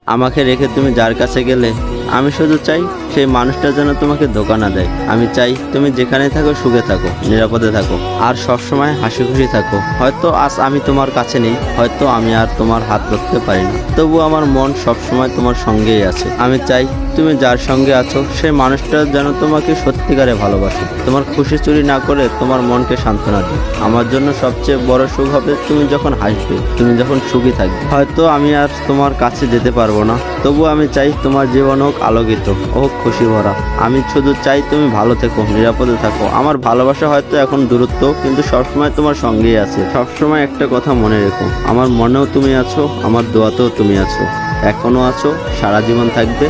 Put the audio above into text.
আমাকে রেখে তুমি যার কাছে গেলে আমি শুধু চাই সেই মানুষটা যেন তোমাকে ধোঁকা না দেয়। আমি চাই তুমি যেখানে থাকো সুখে থাকো, নিরাপদে থাকো, আর সবসময় হাসি খুশি থাকো। হয়তো আজ আমি তোমার কাছে নেই, হয়তো আমি আর তোমার হাত ধরতে পারি না, তবু আমার মন সবসময় তোমার সঙ্গেই আছে। আমি চাই তুমি যার সঙ্গে আছো সেই মানুষটা যেন তোমাকে সত্যিকারে ভালোবাসে, তোমার খুশি চুরি না করে তোমার মনকে সান্ত্বনা দেয়। আমার জন্য সবচেয়ে বড় সুখ হবে তুমি যখন হাসবে, তুমি যখন সুখী থাকবে। হয়তো আমি আর তোমার কাছে যেতে পারবো না, তবু আমি চাই তোমার জীবন হোক আলোকিত, হোক খুশি ভরা। আমি শুধু চাই তুমি ভালো থেকো, নিরাপদে থাকো। আমার ভালোবাসা হয়তো এখন দূরত্ব, কিন্তু সবসময় তোমার সঙ্গেই আছে। সবসময় একটা কথা মনে রেখো, আমার মনেও তুমি আছো, আমার দোয়াতেও তুমি আছো, এখনো আছো, সারা জীবন থাকবে।